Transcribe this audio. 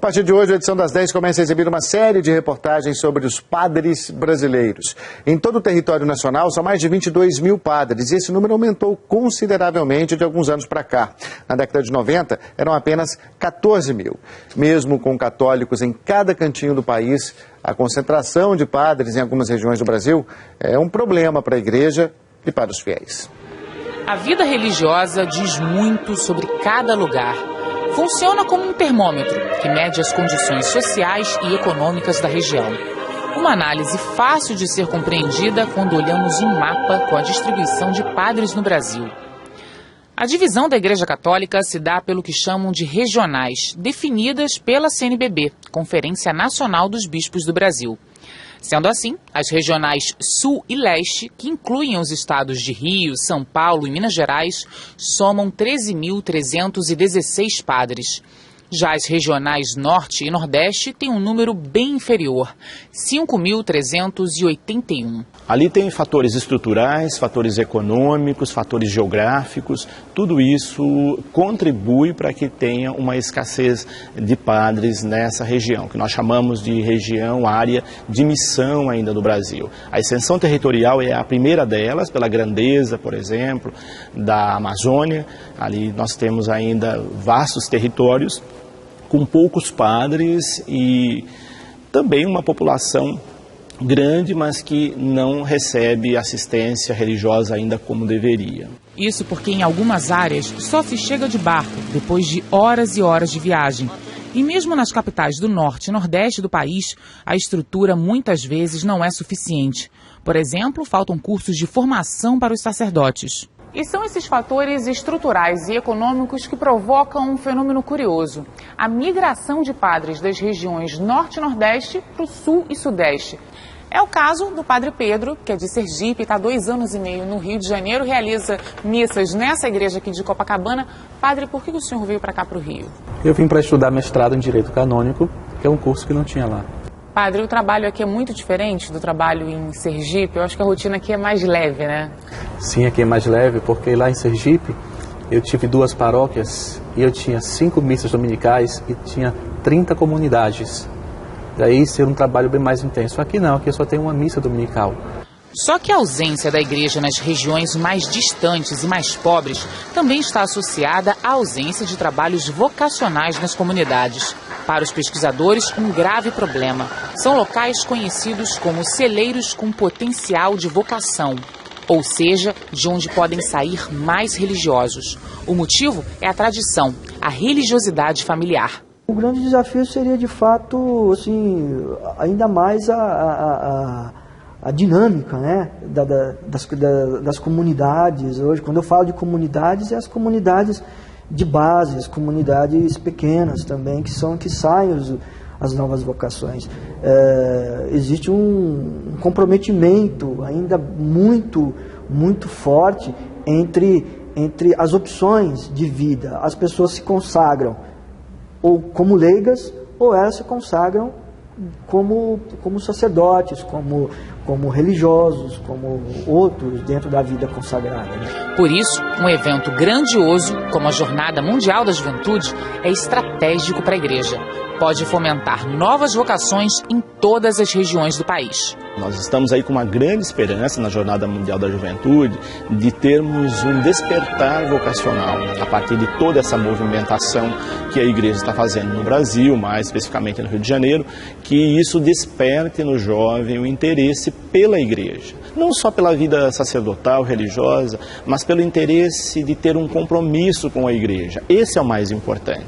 partir de hoje, a edição das 10 começa a exibir uma série de reportagens sobre os padres brasileiros. Em todo o território nacional, são mais de 22 mil padres e esse número aumentou consideravelmente de alguns anos para cá. Na década de 90, eram apenas 14 mil. Mesmo com católicos em cada cantinho do país, a concentração de padres em algumas regiões do Brasil é um problema para a igreja e para os fiéis. A vida religiosa diz muito sobre cada lugar. Funciona como um termômetro que mede as condições sociais e econômicas da região. Uma análise fácil de ser compreendida quando olhamos um mapa com a distribuição de padres no Brasil. A divisão da Igreja Católica se dá pelo que chamam de regionais, definidas pela CNBB, Conferência Nacional dos Bispos do Brasil. Sendo assim, as regionais Sul e Leste, que incluem os estados de Rio, São Paulo e Minas Gerais, somam 13.316 padres. Já as regionais Norte e Nordeste têm um número bem inferior, 5.381. Ali tem fatores estruturais, fatores econômicos, fatores geográficos, tudo isso contribui para que tenha uma escassez de padres nessa região, que nós chamamos de região, área de missão ainda do Brasil. A extensão territorial é a primeira delas, pela grandeza, por exemplo, da Amazônia. Ali nós temos ainda vastos territórios com poucos padres e também uma população grande, mas que não recebe assistência religiosa ainda como deveria. Isso porque em algumas áreas só se chega de barco depois de horas e horas de viagem. E mesmo nas capitais do norte e nordeste do país, a estrutura muitas vezes não é suficiente. Por exemplo, faltam cursos de formação para os sacerdotes. E são esses fatores estruturais e econômicos que provocam um fenômeno curioso: a migração de padres das regiões Norte e Nordeste para o Sul e Sudeste. É o caso do padre Pedro, que é de Sergipe, está há 2 anos e meio no Rio de Janeiro, realiza missas nessa igreja aqui de Copacabana. Padre, por que o senhor veio para cá, para o Rio? Eu vim para estudar mestrado em Direito Canônico, que é um curso que não tinha lá. Padre, o trabalho aqui é muito diferente do trabalho em Sergipe? Eu acho que a rotina aqui é mais leve, né? Sim, aqui é mais leve, porque lá em Sergipe eu tive 2 paróquias e eu tinha 5 missas dominicais e tinha 30 comunidades. Daí ser um trabalho bem mais intenso. Aqui não, aqui só tem uma missa dominical. Só que a ausência da igreja nas regiões mais distantes e mais pobres também está associada à ausência de trabalhos vocacionais nas comunidades. Para os pesquisadores, um grave problema. São locais conhecidos como celeiros com potencial de vocação, ou seja, de onde podem sair mais religiosos. O motivo é a tradição, a religiosidade familiar. O grande desafio seria, de fato, assim, ainda mais a dinâmica, né, das comunidades. Hoje, quando eu falo de comunidades, é as comunidades de base, as comunidades pequenas também, que saem as novas vocações. Existe um comprometimento ainda muito forte entre as opções de vida. As pessoas se consagram ou como leigas, ou elas se consagram como sacerdotes, como religiosos, como outros dentro da vida consagrada, né? Por isso, um evento grandioso, como a Jornada Mundial da Juventude, é estratégico para a Igreja. Pode fomentar novas vocações em todas as regiões do país. Nós estamos aí com uma grande esperança na Jornada Mundial da Juventude de termos um despertar vocacional a partir de toda essa movimentação que a Igreja está fazendo no Brasil, mais especificamente no Rio de Janeiro, que isso desperte no jovem o interesse pela Igreja. Não só pela vida sacerdotal, religiosa, mas pelo interesse de ter um compromisso com a Igreja. Esse é o mais importante.